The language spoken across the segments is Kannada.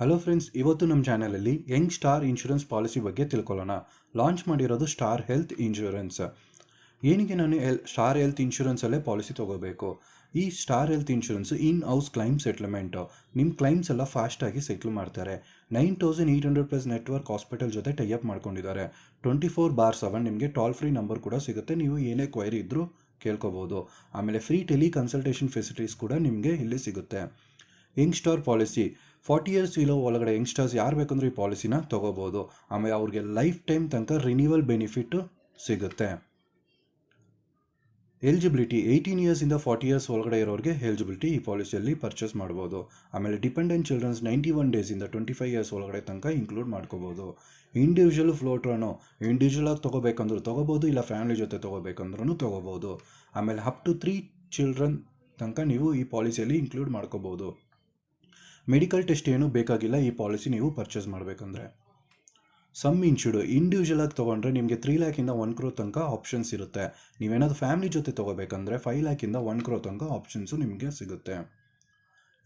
ಹಲೋ ಫ್ರೆಂಡ್ಸ್, ಇವತ್ತು ನಮ್ಮ ಚಾನಲಲ್ಲಿ ಯಂಗ್ ಸ್ಟಾರ್ ಇನ್ಶೂರೆನ್ಸ್ ಪಾಲಿಸಿ ಬಗ್ಗೆ ತಿಳ್ಕೊಳ್ಳೋಣ. ಲಾಂಚ್ ಮಾಡಿರೋದು ಸ್ಟಾರ್ ಹೆಲ್ತ್ ಇನ್ಶೂರೆನ್ಸ್. ಏನಿಗೆ ನಾನು ಸ್ಟಾರ್ ಹೆಲ್ತ್ ಇನ್ಶೂರೆನ್ಸಲ್ಲೇ ಪಾಲಿಸಿ ತೊಗೋಬೇಕು? ಈ Star Health insurance in house claim settlement. ನಿಮ್ಮ ಕ್ಲೈಮ್ಸ್ ಎಲ್ಲ ಫಾಸ್ಟಾಗಿ ಸೆಟ್ಲ್ ಮಾಡ್ತಾರೆ. 9800+ ನೆಟ್ವರ್ಕ್ ಹಾಸ್ಪಿಟಲ್ ಜೊತೆ ಟೈಅಪ್ ಮಾಡ್ಕೊಂಡಿದ್ದಾರೆ. 24/7 ನಿಮಗೆ ಟೋಲ್ ಫ್ರೀ ನಂಬರ್ ಕೂಡ ಸಿಗುತ್ತೆ. ನೀವು ಏನೇ ಕ್ವೈರಿ ಇದ್ದರೂ ಕೇಳ್ಕೋಬೋದು. ಆಮೇಲೆ ಫ್ರೀ ಟೆಲಿ ಕನ್ಸಲ್ಟೇಷನ್ ಫೆಸಿಲಿಟೀಸ್ ಕೂಡ ನಿಮಗೆ ಇಲ್ಲಿ ಸಿಗುತ್ತೆ. ಯಂಗ್ ಸ್ಟಾರ್ ಪಾಲಿಸಿ 40 ಇಯರ್ಸ್ ಇರೋ ಒಳಗಡೆ ಯಂಗ್ಸ್ಟರ್ಸ್ ಯಾರು ಬೇಕಂದ್ರೆ ಈ ಪಾಲಿಸಿನ ತೊಗೋಬೋದು. ಆಮೇಲೆ ಅವ್ರಿಗೆ ಲೈಫ್ ಟೈಮ್ ತನಕ ರಿನ್ಯೂವಲ್ ಬೆನಿಫಿಟ್ಟು ಸಿಗುತ್ತೆ. ಎಲಿಜಿಬಿಲಿಟಿ 18 ಇಯರ್ಸಿಂದ 40 ಇಯರ್ಸ್ ಒಳಗಡೆ ಇರೋರಿಗೆ ಎಲಿಜಿಬಿಲಿಟಿ ಈ ಪಾಲಿಸಿಯಲ್ಲಿ ಪರ್ಚೇಸ್ ಮಾಡ್ಬೋದು. ಆಮೇಲೆ ಡಿಪೆಂಡೆಂಟ್ ಚಿಲ್ಡ್ರನ್ಸ್ 91 ಡೇಸಿಂದ 25 ಇಯರ್ಸ್ ಒಳಗಡೆ ತನಕ ಇನ್ಕ್ಲೂಡ್ ಮಾಡ್ಕೋಬೋದು. ಇಂಡಿವಿಜುವಲ್ ಫ್ಲೋಟ್ರನ್ನು ಇಂಡಿವಿಜುವಲಾಗಿ ತೊಗೋಬೇಕಂದ್ರೂ ತೊಗೋಬೋದು, ಇಲ್ಲ ಫ್ಯಾಮಿಲಿ ಜೊತೆ ತೊಗೋಬೇಕಂದ್ರೂ ತೊಗೋಬೋದು. ಆಮೇಲೆ ಅಪ್ ಟು 3 ಚಿಲ್ಡ್ರನ್ ತನಕ ನೀವು ಈ ಪಾಲಿಸಿಯಲ್ಲಿ ಇನ್ಕ್ಲೂಡ್ ಮಾಡ್ಕೋಬೋದು. ಮೆಡಿಕಲ್ ಟೆಸ್ಟ್ ಏನೂ ಬೇಕಾಗಿಲ್ಲ ಈ ಪಾಲಿಸಿ ನೀವು ಪರ್ಚೇಸ್ ಮಾಡಬೇಕಂದ್ರೆ. ಸಮ್ ಇನ್ಶೂರ್ಡ್ ಇಂಡಿವಿಜುವಲ್ ಆಗಿ ತೊಗೊಂಡ್ರೆ ನಿಮಗೆ 3 ಲ್ಯಾಕಿಂದ 1 ಕ್ರೋರ್ ತನಕ ಆಪ್ಷನ್ಸ್ ಇರುತ್ತೆ. ನೀವೇನಾದರೂ ಫ್ಯಾಮಿಲಿ ಜೊತೆ ತೊಗೋಬೇಕಂದ್ರೆ 5 ಲ್ಯಾಕಿಂದ 1 ಕ್ರೋರ್ ತನಕ ಆಪ್ಷನ್ಸು ನಿಮಗೆ ಸಿಗುತ್ತೆ.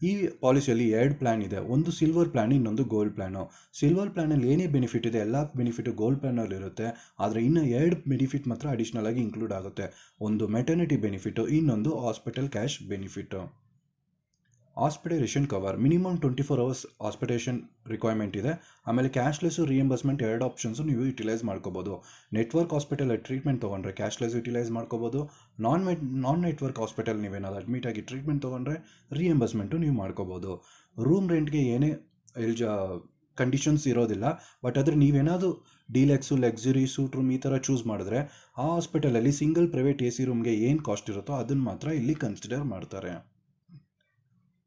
ಈ ಪಾಲಿಸಿಯಲ್ಲಿ 2 ಪ್ಲ್ಯಾನ್ ಇದೆ. ಒಂದು ಸಿಲ್ವರ್ ಪ್ಲ್ಯಾನ್, ಇನ್ನೊಂದು ಗೋಲ್ಡ್ ಪ್ಲ್ಯಾನು. ಸಿಲ್ವರ್ ಪ್ಲ್ಯಾನಲ್ಲಿ ಏನೇ ಬೆನಿಫಿಟ್ ಇದೆ ಎಲ್ಲ ಬೆನಿಫಿಟು ಗೋಲ್ಡ್ ಪ್ಲ್ಯಾನಲ್ಲಿ ಇರುತ್ತೆ. ಆದರೆ ಇನ್ನು 2 ಬೆನಿಫಿಟ್ ಮಾತ್ರ ಅಡಿಷ್ನಲ್ ಆಗಿ ಇನ್ಕ್ಲೂಡ್ ಆಗುತ್ತೆ. ಒಂದು ಮೆಟರ್ನಿಟಿ ಬೆನಿಫಿಟು, ಇನ್ನೊಂದು hospital cash benefit. Hospitalisation cover minimum 24 hours hospitalisation requirement ಇದೆ. ಆಮೇಲೆ ಕ್ಯಾಶ್ಲೆಸ್ಸು ರಿಯಂಬರ್ಸ್ಮೆಂಟ್ 2 ಆಪ್ಷನ್ಸು ನೀವು ಯುಟಿಲೈಸ್ ಮಾಡ್ಕೋಬೋದು. ನೆಟ್ವರ್ಕ್ ಹಾಸ್ಪಿಟಲ್ ಟ್ರೀಟ್ಮೆಂಟ್ ತೊಗೊಂಡ್ರೆ ಕ್ಯಾಶ್ಲೆಸ್ ಯುಟಿಲೈಸ್ ಮಾಡ್ಕೋಬೋದು. ನಾನ್ ನೆಟ್ವರ್ಕ್ ಹಾಸ್ಪಿಟಲ್ ನೀವೇನಾದ್ರು ಅಡ್ಮಿಟ್ ಆಗಿ ಟ್ರೀಟ್ಮೆಂಟ್ ತೊಗೊಂಡ್ರೆ ರಿಯಂಬರ್ಸ್ಮೆಂಟು ನೀವು ಮಾಡ್ಕೋಬೋದು. ರೂಮ್ ರೆಂಟ್ಗೆ ಏನೇ ಕಂಡೀಷನ್ಸ್ ಇರೋದಿಲ್ಲ. ಬಟ್ ಆದರೆ ನೀವೇನಾದರೂ ಡೀಲೆಕ್ಸು, ಲಕ್ಸುರಿ, ಸೂಟ್ ರೂಮ್ ಈ ಥರ ಚೂಸ್ ಮಾಡಿದ್ರೆ ಆ ಹಾಸ್ಪಿಟಲಲ್ಲಿ ಸಿಂಗಲ್ ಪ್ರೈವೇಟ್ AC ರೂಮ್ಗೆ ಏನು ಕಾಸ್ಟ್ ಇರುತ್ತೋ ಅದನ್ನು ಮಾತ್ರ ಇಲ್ಲಿ ಕನ್ಸಿಡರ್ ಮಾಡ್ತಾರೆ.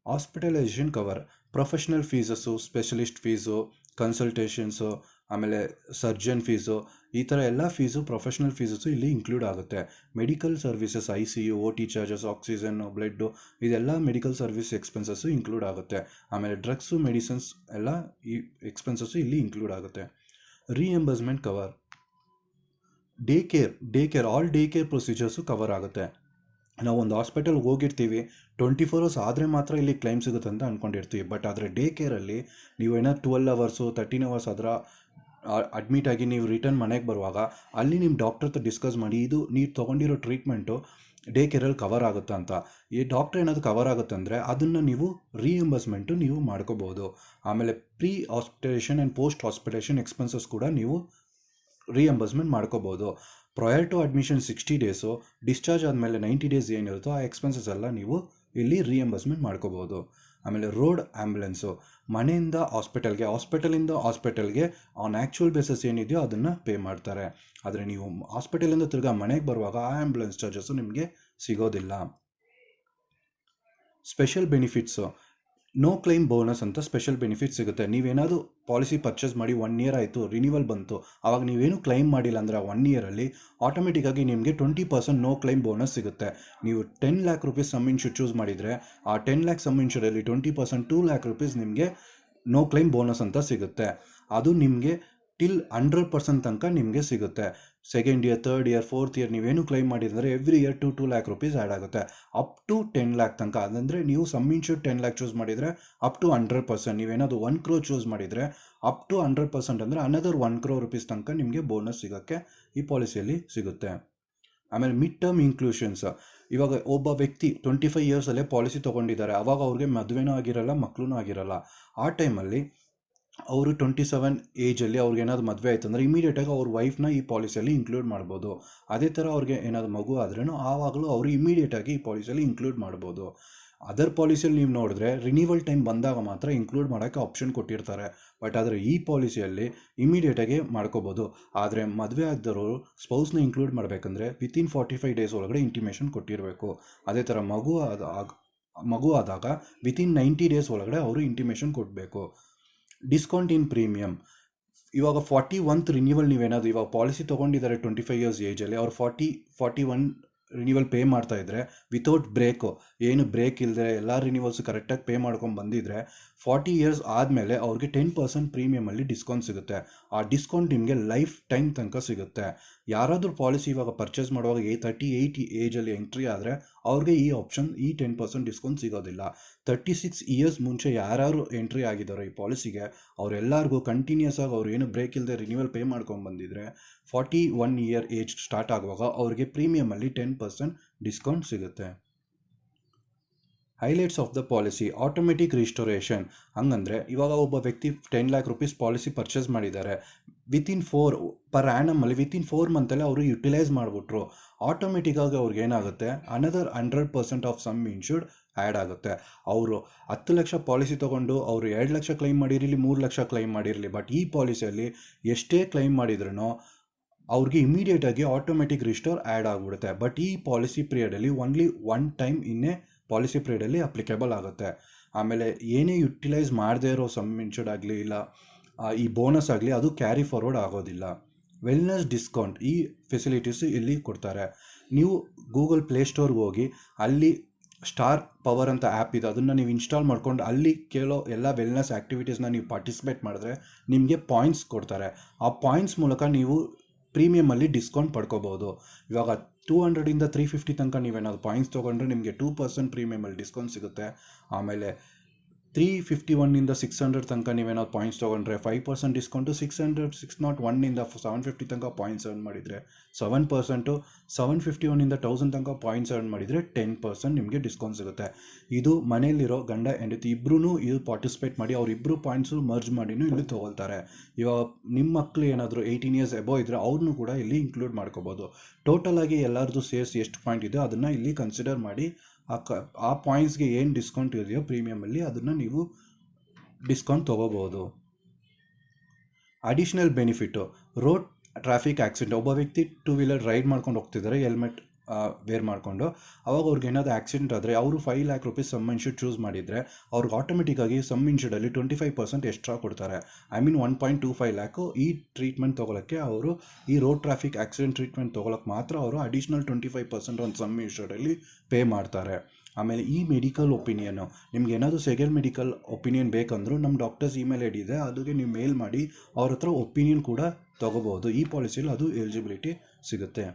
Hospitalisation cover professional fees, specialist fees, consultations, ಆಮೇಲೆ ಸರ್ಜನ್ ಫೀಸು, ಈ ಥರ ಎಲ್ಲ ಫೀಸು ಪ್ರೊಫೆಷ್ನಲ್ ಫೀಸಸ್ಸು ಇಲ್ಲಿ ಇನ್ಕ್ಲೂಡ್ ಆಗುತ್ತೆ. Medical services, ICU, OT charges, oxygen, blood, ಇದೆಲ್ಲ ಮೆಡಿಕಲ್ ಸರ್ವಿಸ್ ಎಕ್ಸ್ಪೆನ್ಸಸ್ಸು ಇನ್ಕ್ಲೂಡ್ ಆಗುತ್ತೆ. ಆಮೇಲೆ ಡ್ರಗ್ಸು, ಮೆಡಿಸಿನ್ಸ್ ಎಲ್ಲ ಈ ಎಕ್ಸ್ಪೆನ್ಸಸ್ಸು ಇಲ್ಲಿ ಇನ್ಕ್ಲೂಡ್ ಆಗುತ್ತೆ. Reimbursement cover day care all day care procedures cover ಆಗುತ್ತೆ. ನಾವು ಒಂದು ಹಾಸ್ಪಿಟಲ್ಗೆ ಹೋಗಿರ್ತೀವಿ, 24 ಅವರ್ಸ್ ಆದರೆ ಮಾತ್ರ ಇಲ್ಲಿ ಕ್ಲೈಮ್ ಸಿಗುತ್ತೆ ಅಂತ ಅಂದ್ಕೊಂಡಿರ್ತೀವಿ. ಬಟ್ ಆದರೆ ಡೇ ಕೇರಲ್ಲಿ ನೀವು ಏನಾದ್ರು 12 ಅವರ್ಸು 13 ಅವರ್ಸ್ ಅದರ ಅಡ್ಮಿಟ್ ಆಗಿ ನೀವು ರಿಟರ್ನ್ ಮನೆಗೆ ಬರುವಾಗ ಅಲ್ಲಿ ನಿಮ್ಮ ಡಾಕ್ಟರ್ ಹತ್ರ ಡಿಸ್ಕಸ್ ಮಾಡಿ ಇದು ನೀವು ತೊಗೊಂಡಿರೋ ಟ್ರೀಟ್ಮೆಂಟು ಡೇ ಕೇರಲ್ಲಿ ಕವರ್ ಆಗುತ್ತಾ ಅಂತ. ಈ ಡಾಕ್ಟರ್ ಏನಾದರೂ ಕವರ್ ಆಗುತ್ತೆ ಅಂದರೆ ಅದನ್ನು ನೀವು ರಿಯಂಬರ್ಸ್ಮೆಂಟು ನೀವು ಮಾಡ್ಕೋಬೋದು. ಆಮೇಲೆ pre hospitalisation and post hospitalisation expenses ಕೂಡ ನೀವು ರಿಯಂಬರ್ಸ್ಮೆಂಟ್ ಮಾಡ್ಕೋಬೋದು. Prior to admission 60 days, discharge ಆದಮೇಲೆ 90 ಡೇಸ್ ಏನಿರುತ್ತೋ ಆ ಎಕ್ಸ್ಪೆನ್ಸಸ್ ಎಲ್ಲ ನೀವು ಇಲ್ಲಿ ರಿಯಂಬರ್ಸ್ಮೆಂಟ್ ಮಾಡ್ಕೋಬೋದು. ಆಮೇಲೆ ರೋಡ್ ಆ್ಯಂಬುಲೆನ್ಸು ಮನೆಯಿಂದ ಹಾಸ್ಪಿಟಲ್ಗೆ, ಹಾಸ್ಪಿಟಲಿಂದ ಹಾಸ್ಪಿಟಲ್ಗೆ ಆನ್ ಆ್ಯಕ್ಚುಯಲ್ ಬೇಸಸ್ ಏನಿದೆಯೋ ಅದನ್ನು ಪೇ ಮಾಡ್ತಾರೆ. ಆದರೆ ನೀವು ಹಾಸ್ಪಿಟಲಿಂದ ತಿರ್ಗಾ ಮನೆಗೆ ಬರುವಾಗ ಆ ಆ್ಯಂಬುಲೆನ್ಸ್ ಚಾರ್ಜಸ್ಸು ನಿಮಗೆ ಸಿಗೋದಿಲ್ಲ. Special benefits no claim bonus ಅಂತ ಸ್ಪೆಷಲ್ ಬೆನಿಫಿಟ್ ಸಿಗುತ್ತೆ. ನೀವೇನಾದರೂ ಪಾಲಿಸಿ ಪರ್ಚೇಸ್ ಮಾಡಿ 1 ಇಯರ್ ಆಯಿತು, ರಿನ್ಯೂವಲ್ ಬಂತು, ಆವಾಗ ನೀವೇನು ಕ್ಲೈಮ್ ಮಾಡಿಲ್ಲ ಅಂದರೆ ಆ 1 ಇಯರಲ್ಲಿ ಆಟೋಮೆಟಿಕ್ಕಾಗಿ ನಿಮಗೆ 20% ನೋ ಕ್ಲೈಮ್ ಬೋನಸ್ ಸಿಗುತ್ತೆ. ನೀವು 10 lakh rupees sum insure choose ಮಾಡಿದರೆ ಆ 10 ಲ್ಯಾಕ್ ಸಮ್ ಇನ್ಶೂರಲ್ಲಿ 20% 2 ಲ್ಯಾಕ್ ರುಪೀಸ್ ನಿಮಗೆ ನೋ ಕ್ಲೈಮ್ ಬೋನಸ್ ಅಂತ ಸಿಗುತ್ತೆ. ಅದು ನಿಮಗೆ ಟಿಲ್ 100% ತನಕ ನಿಮಗೆ ಸಿಗುತ್ತೆ. Second year, third year, fourth year ನೀವೇನು ಕ್ಲೈಮ್ ಮಾಡಿದರೆ every year 2 lakh rupees add ಆಗುತ್ತೆ. ಅಪ್ ಟು 10 ಲ್ಯಾಕ್ ತನಕ. ಅದಂದರೆ ನೀವು ಸಮ್ ಇನ್ಶೂರ್ 10 ಲ್ಯಾಕ್ ಚೂಸ್ ಮಾಡಿದರೆ ಅಪ್ ಟು 100%. ನೀವೇನಾದರೂ 1 ಕ್ರೋರ್ ಚೂಸ್ ಮಾಡಿದರೆ ಅಪ್ ಟು 100% ಅಂದರೆ ಅನದರ್ 1 ಕ್ರೋರ್ ರುಪೀಸ್ ತನಕ ನಿಮಗೆ ಬೋನಸ್ ಸಿಗೋಕ್ಕೆ ಈ ಪಾಲಿಸಿಯಲ್ಲಿ ಸಿಗುತ್ತೆ. ಆಮೇಲೆ ಮಿಡ್ ಟರ್ಮ್ ಇನ್ಕ್ಲೂಷನ್ಸ್ ಇವಾಗ ಒಬ್ಬ ವ್ಯಕ್ತಿ 25 ಇಯರ್ಸಲ್ಲೇ ಪಾಲಿಸಿ ತೊಗೊಂಡಿದ್ದಾರೆ. ಆವಾಗ ಅವ್ರಿಗೆ ಮದುವೆನೂ ಆಗಿರಲ್ಲ, ಮಕ್ಕಳೂ ಆಗಿರಲ್ಲ. ಆ ಟೈಮಲ್ಲಿ ಅವರು 27 ಏಜಲ್ಲಿ ಅವ್ರಿಗೆ ಏನಾದರೂ ಮದುವೆ ಆಯಿತು ಅಂದರೆ ಇಮಿಡಿಯೇಟಾಗಿ ಅವ್ರ ವೈಫ್ನ ಈ ಪಾಲಿಸಿಯಲ್ಲಿ ಇನ್ಕ್ಲೂಡ್ ಮಾಡ್ಬೋದು. ಅದೇ ಥರ ಅವ್ರಿಗೆ ಏನಾದರೂ ಮಗು ಆದ್ರೂ ಆವಾಗಲೂ ಅವರು ಇಮಿಡಿಯೇಟಾಗಿ ಈ ಪಾಲಿಸಿಯಲ್ಲಿ ಇನ್ಕ್ಲೂಡ್ ಮಾಡ್ಬೋದು. ಅದರ್ ಪಾಲಿಸಿಯಲ್ಲಿ ನೀವು ನೋಡಿದ್ರೆ ರಿನ್ಯೂವಲ್ ಟೈಮ್ ಬಂದಾಗ ಮಾತ್ರ ಇನ್ಕ್ಲೂಡ್ ಮಾಡೋಕ್ಕೆ ಆಪ್ಷನ್ ಕೊಟ್ಟಿರ್ತಾರೆ. ಬಟ್ ಆದರೆ ಈ ಪಾಲಿಸಿಯಲ್ಲಿ ಇಮಿಡಿಯೇಟಾಗಿ ಮಾಡ್ಕೋಬೋದು. ಆದರೆ ಮದುವೆ ಆಗದವರು ಸ್ಪೌಸ್ನ ಇನ್ಕ್ಲೂಡ್ ಮಾಡಬೇಕಂದ್ರೆ ವಿತಿನ್ 45 ಡೇಸ್ ಒಳಗಡೆ ಇಂಟಿಮೇಷನ್ ಕೊಟ್ಟಿರಬೇಕು. ಅದೇ ಥರ ಮಗು ಆದಾಗ ವಿತಿನ್ 90 ಡೇಸ್ ಒಳಗಡೆ ಅವರು ಇಂಟಿಮೇಷನ್ ಕೊಡಬೇಕು. ಡಿಸ್ಕೌಂಟ್ ಇನ್ ಪ್ರೀಮಿಯಮ್ ಇವಾಗ 41th ರಿನ್ಯೂವಲ್ ನೀವೇನಾದರೂ ಇವಾಗ ಪಾಲಿಸಿ ತೊಗೊಂಡಿದ್ದಾರೆ 25 ಇಯರ್ಸ್ ಏಜಲ್ಲಿ, ಅವ್ರು 41 ರಿನ್ಯೂವಲ್ ಪೇ ಮಾಡ್ತಾಯಿದ್ರೆ ವಿತೌಟ್ ಬ್ರೇಕು, ಏನು ಬ್ರೇಕ್ ಇಲ್ಲದೆ ಎಲ್ಲ ರಿನ್ಯೂವಲ್ಸು ಕರೆಕ್ಟಾಗಿ ಪೇ ಮಾಡ್ಕೊಂಡು ಬಂದಿದ್ರೆ 40 ಇಯರ್ಸ್ ಆದಮೇಲೆ ಅವ್ರಿಗೆ 10% ಪ್ರೀಮಿಯಮಲ್ಲಿ ಡಿಸ್ಕೌಂಟ್ ಸಿಗುತ್ತೆ. ಆ ಡಿಸ್ಕೌಂಟ್ ನಿಮಗೆ ಲೈಫ್ ಟೈಮ್ ತನಕ ಸಿಗುತ್ತೆ. ಯಾರಾದರೂ ಪಾಲಿಸಿ ಇವಾಗ ಪರ್ಚೇಸ್ ಮಾಡುವಾಗ 38 ಏಜಲ್ಲಿ ಎಂಟ್ರಿ ಆದರೆ ಅವ್ರಿಗೆ ಈ ಆಪ್ಷನ್, ಈ 10% ಡಿಸ್ಕೌಂಟ್ ಸಿಗೋದಿಲ್ಲ. 36 ಇಯರ್ಸ್ ಮುಂಚೆ ಯಾರು ಎಂಟ್ರಿ ಆಗಿದ್ದಾರೋ ಈ ಪಾಲಿಸಿಗೆ, ಅವರೆಲ್ಲರಿಗೂ ಕಂಟಿನ್ಯೂಸ್ ಆಗಿ ಅವ್ರು ಏನು ಬ್ರೇಕ್ ಇಲ್ಲದೆ ರಿನ್ಯೂವಲ್ ಪೇ ಮಾಡ್ಕೊಂಡು ಬಂದಿದ್ರೆ 41 ಇಯರ್ ಏಜ್ ಸ್ಟಾರ್ಟ್ ಆಗುವಾಗ ಅವ್ರಿಗೆ ಪ್ರೀಮಿಯಮಲ್ಲಿ 10% ಡಿಸ್ಕೌಂಟ್ ಸಿಗುತ್ತೆ. Highlights of the policy: automatic restoration. ಹಂಗಂದರೆ ಇವಾಗ ಒಬ್ಬ ವ್ಯಕ್ತಿ 10 ಲ್ಯಾಕ್ ರುಪೀಸ್ ಪಾಲಿಸಿ ಪರ್ಚೇಸ್ ಮಾಡಿದ್ದಾರೆ. ವಿತಿನ್ 4 ಪರ್ ಆ್ಯನಮಲ್ಲಿ ವಿತಿನ್ 4 ಮಂತಲ್ಲೇ ಅವರು ಯುಟಿಲೈಸ್ ಮಾಡಿಬಿಟ್ರು. ಆಟೋಮೆಟಿಕ್ಕಾಗಿ ಅವ್ರಿಗೆ ಏನಾಗುತ್ತೆ, another 100% of sum insured add ಆಗುತ್ತೆ. ಅವರು 10 ಲಕ್ಷ ಪಾಲಿಸಿ ತೊಗೊಂಡು ಅವರು 2 ಲಕ್ಷ ಕ್ಲೈಮ್ ಮಾಡಿರಲಿ, 3 ಲಕ್ಷ ಕ್ಲೈಮ್ ಮಾಡಿರಲಿ, ಬಟ್ ಈ ಪಾಲಿಸಿಯಲ್ಲಿ ಎಷ್ಟೇ ಕ್ಲೈಮ್ ಮಾಡಿದ್ರೂ ಅವ್ರಿಗೆ ಇಮಿಡಿಯೇಟಾಗಿ ಆಟೋಮೆಟಿಕ್ ರಿಸ್ಟೋರ್ ಆ್ಯಡ್ ಆಗಿಬಿಡುತ್ತೆ. ಬಟ್ ಈ ಪಾಲಿಸಿ ಪೀರಿಯಡಲ್ಲಿ ಓನ್ಲಿ 1 ಟೈಮ್ ಇನ್ನೇ ಪಾಲಿಸಿ ಪೀರಿಯಡಲ್ಲಿ ಅಪ್ಲಿಕೇಬಲ್ ಆಗುತ್ತೆ. ಆಮೇಲೆ ಏನೇ ಯುಟಿಲೈಸ್ ಮಾಡದೇ ಇರೋ ಸಮ್ ಇನ್ಶೂರ್ಡ್ ಆಗಲಿ ಇಲ್ಲ ಈ ಬೋನಸ್ ಆಗಲಿ ಅದು ಕ್ಯಾರಿ ಫಾರ್ವರ್ಡ್ ಆಗೋದಿಲ್ಲ. ವೆಲ್ನೆಸ್ ಡಿಸ್ಕೌಂಟ್, ಈ ಫೆಸಿಲಿಟೀಸು ಇಲ್ಲಿ ಕೊಡ್ತಾರೆ. ನೀವು ಗೂಗಲ್ ಪ್ಲೇಸ್ಟೋರ್ಗೆ ಹೋಗಿ ಅಲ್ಲಿ ಸ್ಟಾರ್ ಪವರ್ ಅಂತ ಆ್ಯಪ್ ಇದೆ, ಅದನ್ನು ನೀವು ಇನ್ಸ್ಟಾಲ್ ಮಾಡ್ಕೊಂಡು ಅಲ್ಲಿ ಕೇಳೋ ಎಲ್ಲ ವೆಲ್ನೆಸ್ ಆ್ಯಕ್ಟಿವಿಟೀಸ್ನ ನೀವು ಪಾರ್ಟಿಸಿಪೇಟ್ ಮಾಡಿದ್ರೆ ನಿಮಗೆ ಪಾಯಿಂಟ್ಸ್ ಕೊಡ್ತಾರೆ. ಆ ಪಾಯಿಂಟ್ಸ್ ಮೂಲಕ ನೀವು ಪ್ರೀಮಿಯಮಲ್ಲಿ ಡಿಸ್ಕೌಂಟ್ ಪಡ್ಕೋಬೋದು. ಇವಾಗ 200ಇಂದ 350 ತನಕ ನೀವೇನಾದ್ರು ಪಾಯಿಂಟ್ಸ್ ತೊಗೊಂಡ್ರೆ ನಿಮಗೆ 2% ಪ್ರೀಮಿಯಮಲ್ಲಿ ಡಿಸ್ಕೌಂಟ್ ಸಿಗುತ್ತೆ. ಆಮೇಲೆ 351ಇಂದ 600 ತನಕ ನೀವೇನಾದ್ರು ಪಾಯಿಂಟ್ಸ್ ತೊಗೊಂಡ್ರೆ 5% ಡಿಸ್ಕೌಂಟು. 601ಇಂದ 750 ತನಕ ಪಾಯಿಂಟ್ಸ್ ಅರ್ನ್ ಮಾಡಿದರೆ 7%, 751ಇಂದ 1000 ತನಕ ಪಾಯಿಂಟ್ಸ್ ಅರ್ನ್ ಮಾಡಿದರೆ 10% ನಿಮಗೆ ಡಿಸ್ಕೌಂಟ್ ಸಿಗುತ್ತೆ. ಇದು ಮನೆಯಲ್ಲಿರೋ ಗಂಡ ಹೆಂಡತಿ ಇಬ್ಬರೂ ಇದು ಪಾರ್ಟಿಸಿಪೇಟ್ ಮಾಡಿ ಅವರಿಬ್ಬರು ಪಾಯಿಂಟ್ಸು ಮರ್ಜ್ ಮಾಡಿನೂ ಇಲ್ಲಿ ತೊಗೊಳ್ತಾರೆ. ಇವಾಗ ನಿಮ್ಮ ಮಕ್ಕಳು ಏನಾದರೂ 18 ಇಯರ್ಸ್ ಎಬೋ ಇದ್ದರೆ ಅವ್ರನ್ನೂ ಕೂಡ ಇಲ್ಲಿ ಇನ್ಕ್ಲೂಡ್ ಮಾಡ್ಕೋಬೋದು. ಟೋಟಲಾಗಿ ಎಲ್ಲರದ್ದು ಸೇರಿಸಿ ಎಷ್ಟು ಪಾಯಿಂಟ್ ಇದೆ ಅದನ್ನು ಇಲ್ಲಿ ಕನ್ಸಿಡರ್ ಮಾಡಿ ಆ ಪಾಯಿಂಟ್ಸ್ಗೆ ಏನು ಡಿಸ್ಕೌಂಟ್ ಇದೆಯೋ ಪ್ರೀಮಿಯಮಲ್ಲಿ ಅದನ್ನು ನೀವು ಡಿಸ್ಕೌಂಟ್ ತೊಗೋಬೋದು. Additional benefit: road traffic accident. ಒಬ್ಬ ವ್ಯಕ್ತಿ 2 ವೀಲರ್ ರೈಡ್ ಮಾಡ್ಕೊಂಡು ಹೋಗ್ತಿದ್ದಾರೆ ಹೆಲ್ಮೆಟ್ ವೇರ್ ಮಾಡಿಕೊಂಡು, ಅವಾಗ ಅವ್ರಿಗೆ ಏನಾದರೂ ಆಕ್ಸಿಡೆಂಟ್ ಆದರೆ ಅವರು 5 lac rupees some insured choose ಮಾಡಿದರೆ ಅವ್ರಿಗೆ ಆಟೋಮೆಟಿಕ್ಕಾಗಿ ಸಮ್ ಇನ್ಶೂರ್ಡಲ್ಲಿ 25% ಎಕ್ಸ್ಟ್ರಾ ಕೊಡ್ತಾರೆ. ಐ ಮೀನ್ 1.25 ಲ್ಯಾಕು ಈ ಟ್ರೀಟ್ಮೆಂಟ್ ತೊಗೊಳಕ್ಕೆ ಅವರು ಈ ರೋಡ್ ಟ್ರಾಫಿಕ್ ಆಕ್ಸಿಡೆಂಟ್ ಟ್ರೀಟ್ಮೆಂಟ್ ತೊಗೊಳಕ್ಕೆ ಮಾತ್ರ ಅವರು ಅಡಿಷ್ನಲ್ 25% ಒಂದು ಸಮ್ ಇನ್ಶೂರ್ಡಲ್ಲಿ ಪೇ ಮಾಡ್ತಾರೆ. ಆಮೇಲೆ ಈ ಮೆಡಿಕಲ್ ಒಪಿನಿಯನ್ನು, ನಿಮ್ಗೆ ಏನಾದರೂ ಸೆಕೆಂಡ್ ಮೆಡಿಕಲ್ ಒಪಿನಿಯನ್ ಬೇಕಂದ್ರೂ ನಮ್ಮ ಡಾಕ್ಟರ್ಸ್ ಇಮೇಲ್ ಐ ಡಿ ಇದೆ, ಅದಕ್ಕೆ ನೀವು ಮೇಲ್ ಮಾಡಿ ಅವ್ರ ಹತ್ರ ಒಪಿನಿಯನ್ ಕೂಡ ತೊಗೋಬೋದು. ಈ ಪಾಲಿಸಿಯಲ್ಲಿ ಅದು ಎಲಿಜಿಬಿಲಿಟಿ ಸಿಗುತ್ತೆ.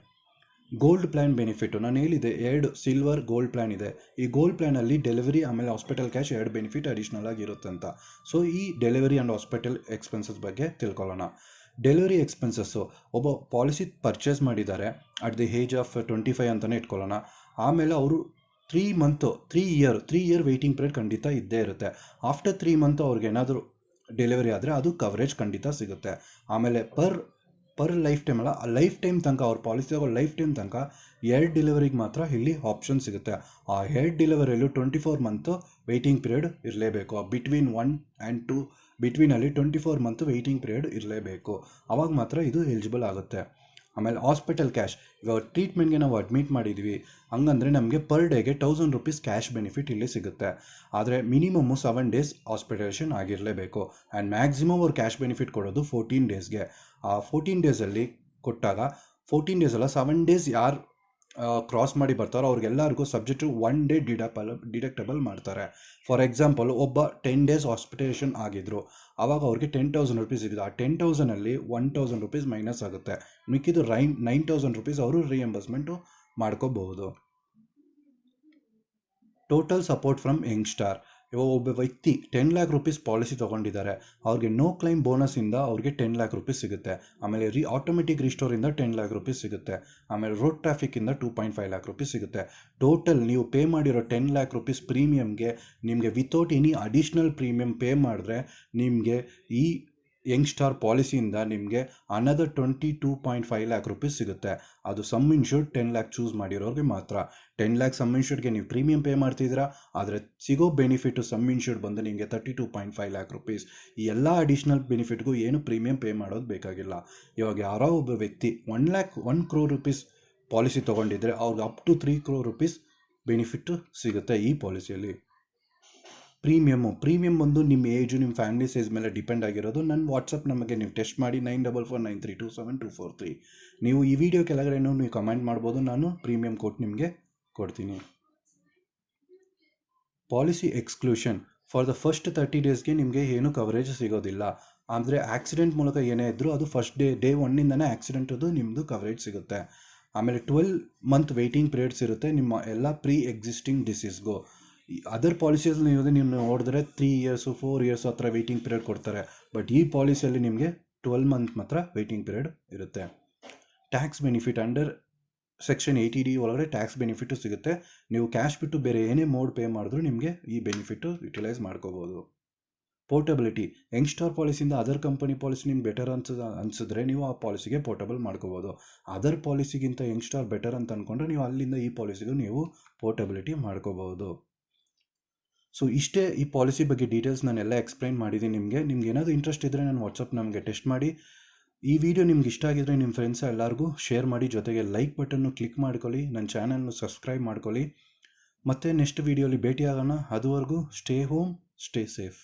ಗೋಲ್ಡ್ ಪ್ಲ್ಯಾನ್ ಬೆನಿಫಿಟ್ಟು ನಾನು ಹೇಳಿದೆ, 2 ಸಿಲ್ವರ್ ಗೋಲ್ಡ್ ಪ್ಲ್ಯಾನ್ ಇದೆ. ಈ ಗೋಲ್ಡ್ ಪ್ಲ್ಯಾನಲ್ಲಿ ಡೆಲಿವರಿ ಆಮೇಲೆ ಹಾಸ್ಪಿಟಲ್ ಕ್ಯಾಶ್ 2 ಬೆನಿಫಿಟ್ ಅಡಿಷ್ನಲ್ ಆಗಿರುತ್ತೆ ಅಂತ. ಸೊ ಈ ಡೆಲಿವರಿ ಆ್ಯಂಡ್ ಹಾಸ್ಪಿಟಲ್ ಎಕ್ಸ್ಪೆನ್ಸಸ್ ಬಗ್ಗೆ ತಿಳ್ಕೊಳ್ಳೋಣ. ಡೆಲಿವರಿ ಎಕ್ಸ್ಪೆನ್ಸಸ್ಸು ಒಬ್ಬ ಪಾಲಿಸಿ ಪರ್ಚೇಸ್ ಮಾಡಿದ್ದಾರೆ ಅಟ್ ದಿ ಏಜ್ ಆಫ್ 25 ಅಂತಲೇ ಇಟ್ಕೊಳ್ಳೋಣ. ಆಮೇಲೆ ಅವರು 3 ಇಯರ್ ವೆಯ್ಟಿಂಗ್ ಪೀರಿಯಡ್ ಖಂಡಿತ ಇದ್ದೇ ಇರುತ್ತೆ. ಆಫ್ಟರ್ 3 ಮಂತ್ ಅವ್ರಿಗೆ ಏನಾದರೂ ಡೆಲಿವರಿ ಆದರೆ ಅದು ಕವರೇಜ್ ಖಂಡಿತ ಸಿಗುತ್ತೆ. ಆಮೇಲೆ ಪರ್ ಲೈಫ್ ಟೈಮ್ ಅಲ್ಲ, ಲೈಫ್ ಟೈಮ್ ತನಕ ಅವ್ರ ಪಾಲಿಸಿ ತಗೋ ಲೈಫ್ ಟೈಮ್ ತನಕ 2 ಡೆಲಿವರಿಗೆ ಮಾತ್ರ ಇಲ್ಲಿ ಆಪ್ಷನ್ ಸಿಗುತ್ತೆ. ಆ 2 ಡೆಲಿವರಿಯಲ್ಲೂ 24 ಮಂತು ವೆಯ್ಟಿಂಗ್ ಪೀರಿಯಡ್ ಇರಲೇಬೇಕು. Between 1 and 2 ಬಿಟ್ವೀನಲ್ಲಿ 24 month waiting period ಇರಲೇಬೇಕು. ಆವಾಗ ಮಾತ್ರ ಇದು ಎಲಿಜಿಬಲ್ ಆಗುತ್ತೆ. ಆಮೇಲೆ ಹಾಸ್ಪಿಟಲ್ ಕ್ಯಾಶ್, ಇವಾಗ ಟ್ರೀಟ್ಮೆಂಟ್ಗೆ ನಾವು ಅಡ್ಮಿಟ್ ಮಾಡಿದ್ವಿ ಹಂಗಂದರೆ ನಮಗೆ ಪರ್ ಡೇಗೆ 1000 ರುಪೀಸ್ ಕ್ಯಾಶ್ ಬೆನಿಫಿಟ್ ಇಲ್ಲಿ ಸಿಗುತ್ತೆ. ಆದರೆ ಮಿನಿಮಮ್ಮು 7 ಡೇಸ್ ಹಾಸ್ಪಿಟಲೇಷನ್ ಆಗಿರಲೇಬೇಕು. ಆ್ಯಂಡ್ ಮ್ಯಾಕ್ಸಿಮಮ್ ಅವ್ರು ಕ್ಯಾಶ್ ಬೆನಿಫಿಟ್ ಕೊಡೋದು 14 ಡೇಸ್ಗೆ. ಆ 14 ಡೇಸಲ್ಲಿ ಕೊಟ್ಟಾಗ 14 ಡೇಸ್ ಅಲ್ಲ 7 ಡೇಸ್ ಯಾರು ಕ್ರಾಸ್ ಮಾಡಿ ಬರ್ತಾರೋ ಅವ್ರಿಗೆಲ್ಲರಿಗೂ ಸಬ್ಜೆಕ್ಟು 1 ಡೇ ಡಿಡಕ್ಟಬಲ್ ಮಾಡ್ತಾರೆ. ಫಾರ್ ಎಕ್ಸಾಂಪಲ್ ಒಬ್ಬ 10 ಡೇಸ್ ಹಾಸ್ಪಿಟಲೇಷನ್ ಆಗಿದ್ರು, ಆವಾಗ ಅವ್ರಿಗೆ 10,000 ರುಪೀಸ್ ಸಿಗುತ್ತೆ. ಆ 10,000ಅಲ್ಲಿ 1,000 ರುಪೀಸ್ ಮೈನಸ್ ಆಗುತ್ತೆ. ಮಿಕ್ಕಿದ್ದು 9,000 ರುಪೀಸ್ ಅವರು ರಿಯಂಬರ್ಸ್ಮೆಂಟು ಮಾಡ್ಕೋಬಹುದು. Total support from Young Star. ಇವಾಗ ಒಬ್ಬ ವ್ಯಕ್ತಿ 10 ಲ್ಯಾಕ್ ರುಪೀಸ್ ಪಾಲಿಸಿ ತೊಗೊಂಡಿದ್ದಾರೆ, ಅವ್ರಿಗೆ ನೋ ಕ್ಲೈಮ್ ಬೋನಸ್ಸಿಂದ ಅವ್ರಿಗೆ 10 ಲ್ಯಾಕ್ ರುಪೀಸ್ ಸಿಗುತ್ತೆ. ಆಮೇಲೆ ಆಟೋಮೆಟಿಕ್ ರಿಸ್ಟೋರಿಂದ 10 ಲ್ಯಾಕ್ ರುಪೀಸ್ ಸಿಗುತ್ತೆ. ಆಮೇಲೆ ರೋಡ್ ಟ್ರಾಫಿಕ್ಕಿಂದ 2.5 ಲ್ಯಾಕ್ ರುಪೀಸ್ ಸಿಗುತ್ತೆ. ಟೋಟಲ್ ನೀವು ಪೇ ಮಾಡಿರೋ 10 ಲ್ಯಾಕ್ ರುಪೀಸ್ ಪ್ರೀಮಿಯಮ್ಗೆ ನಿಮಗೆ without any additional premium pay ಮಾಡಿದ್ರೆ ನಿಮಗೆ ಈ ಯಂಗ್ಸ್ಟಾರ್ ಪಾಲಿಸಿಯಿಂದ ನಿಮಗೆ ಅನದರ್ 22.5 ಲ್ಯಾಕ್ ರುಪೀಸ್ ಸಿಗುತ್ತೆ. ಅದು ಸಮ್ ಇನ್ಶೂರ್ಡ್ 10 ಲ್ಯಾಕ್ ಚೂಸ್ ಮಾಡಿರೋರಿಗೆ ಮಾತ್ರ. 10 ಲ್ಯಾಕ್ ಸಮ್ ಇನ್ಶೂರ್ಡ್ಗೆ ನೀವು ಪ್ರೀಮಿಯಂ ಪೇ ಮಾಡ್ತಿದ್ದೀರಾ, ಆದರೆ ಸಿಗೋ ಬೆನಿಫಿಟು ಸಮ್ ಇನ್ಶೂರ್ಡ್ ಬಂದು ನಿಮಗೆ 32.5 ಲ್ಯಾಕ್ ರುಪೀಸ್. ಈ ಎಲ್ಲ ಅಡಿಷ್ನಲ್ ಬೆನಿಫಿಟ್ಗೂ ಏನು ಪ್ರೀಮಿಯಂ ಪೇ ಮಾಡೋದು ಬೇಕಾಗಿಲ್ಲ. ಇವಾಗ ಯಾರೋ ಒಬ್ಬ ವ್ಯಕ್ತಿ 1 crore ರುಪೀಸ್ ಪಾಲಿಸಿ ತೊಗೊಂಡಿದ್ರೆ ಅವ್ರಿಗೆ up to 3 crore rupees benefit ಸಿಗುತ್ತೆ ಈ ಪಾಲಿಸಿಯಲ್ಲಿ. ಪ್ರೀಮಿಯಮ್ ಬಂದು ನಿಮ್ಮ ಏಜು ನಿಮ್ಮ ಫ್ಯಾಮಿಲಿ ಸೈಜ್ ಮೇಲೆ ಡಿಪೆಂಡ್ ಆಗಿರೋದು. ನನ್ನ ವಾಟ್ಸಪ್ ನಮಗೆ ನೀವು ಟೆಸ್ಟ್ ಮಾಡಿ 9449327243. ನೀವು ಈ ವಿಡಿಯೋ ಕೆಳಗಡೆನೂ ನೀವು ಕಮೆಂಟ್ ಮಾಡ್ಬೋದು, ನಾನು ಪ್ರೀಮಿಯಂ ಕೋಟ್ ನಿಮಗೆ ಕೊಡ್ತೀನಿ. Policy exclusion: for the first 30 ಡೇಸ್ಗೆ ನಿಮಗೆ ಏನು ಕವರೇಜ್ ಸಿಗೋದಿಲ್ಲ. ಅಂದರೆ ಆಕ್ಸಿಡೆಂಟ್ ಮೂಲಕ ಏನೇ ಇದ್ದರೂ ಅದು ಫಸ್ಟ್ ಡೇ ಒನ್ನಿಂದನೇ ಆಕ್ಸಿಡೆಂಟದು ನಿಮ್ಮದು ಕವರೇಜ್ ಸಿಗುತ್ತೆ. ಆಮೇಲೆ 12 ಮಂತ್ ವೆಯ್ಟಿಂಗ್ ಪೀರಿಯಡ್ಸ್ ಇರುತ್ತೆ ನಿಮ್ಮ ಎಲ್ಲ ಪ್ರೀ ಎಕ್ಸಿಸ್ಟಿಂಗ್ ಡಿಸೀಸ್ಗೂ. ಅದರ್ ಪಾಲಿಸೀಸಲ್ಲಿ ನೀವು ನೋಡಿದ್ರೆ 3 ಇಯರ್ಸು 4 ಇಯರ್ಸು ಆ ಥರ ವೆಯ್ಟಿಂಗ್ ಪೀರಿಯಡ್ ಕೊಡ್ತಾರೆ. ಬಟ್ ಈ ಪಾಲಿಸಿಯಲ್ಲಿ ನಿಮಗೆ 12 ಮಂತ್ ಮಾತ್ರ ವೆಯ್ಟಿಂಗ್ ಪೀರಿಯಡ್ ಇರುತ್ತೆ. Tax benefit under section 80D ಒಳಗಡೆ ಟ್ಯಾಕ್ಸ್ ಬೆನಿಫಿಟ್ಟು ಸಿಗುತ್ತೆ. ನೀವು ಕ್ಯಾಶ್ ಬಿಟ್ಟು ಬೇರೆ ಏನೇ ಮೋಡ್ ಪೇ ಮಾಡಿದ್ರೂ ನಿಮಗೆ ಈ ಬೆನಿಫಿಟ್ಟು ಯುಟಿಲೈಸ್ ಮಾಡ್ಕೋಬೋದು. ಪೋರ್ಟಬಿಲಿಟಿ, ಯಂಗ್ಸ್ಟಾರ್ ಪಾಲಿಸಿಯಿಂದ ಅದರ್ ಕಂಪನಿ ಪಾಲಿಸಿ ನಿಮ್ಗೆ ಬೆಟರ್ ಅನ್ಸಿದ್ರೆ ನೀವು ಆ ಪಾಲಿಸಿಗೆ ಪೋರ್ಟಬಲ್ ಮಾಡ್ಕೋಬೋದು. ಅದರ್ ಪಾಲಿಸಿಗಿಂತ ಯಂಗ್ಸ್ಟಾರ್ ಬೆಟರ್ ಅಂತ ಅಂದ್ಕೊಂಡ್ರೆ ನೀವು ಅಲ್ಲಿಂದ ಈ ಪಾಲಿಸಿಗೂ ನೀವು ಪೋರ್ಟಬಿಲಿಟಿ ಮಾಡ್ಕೋಬೋದು. ಸೊ ಇಷ್ಟೇ ಈ ಪಾಲಿಸಿ ಬಗ್ಗೆ ಡೀಟೇಲ್ಸ್ ನಾನೆಲ್ಲ ಎಕ್ಸ್ಪ್ಲೈನ್ ಮಾಡಿದ್ದೀನಿ ನಿಮ್ಗೆ ಏನಾದರೂ ಇಂಟ್ರೆಸ್ಟ್ ಇದ್ದರೆ ನಾನು ವಾಟ್ಸಪ್ ನಮಗೆ ಟೆಕ್ಸ್ಟ್ ಮಾಡಿ. ಈ ವಿಡಿಯೋ ನಿಮ್ಗೆ ಇಷ್ಟ ಆಗಿದ್ರೆ ನಿಮ್ಮ ಫ್ರೆಂಡ್ಸ್ ಎಲ್ಲರಿಗೂ ಶೇರ್ ಮಾಡಿ, ಜೊತೆಗೆ ಲೈಕ್ ಬಟನ್ನು ಕ್ಲಿಕ್ ಮಾಡ್ಕೊಳ್ಳಿ, ನನ್ನ ಚಾನಲ್ನ ಸಬ್ಸ್ಕ್ರೈಬ್ ಮಾಡ್ಕೊಳ್ಳಿ. ಮತ್ತೆ ನೆಕ್ಸ್ಟ್ ವಿಡಿಯೋಲಿ ಭೇಟಿಯಾಗೋಣ. ಅದುವರೆಗೂ ಸ್ಟೇ ಹೋಮ್, ಸ್ಟೇ ಸೇಫ್.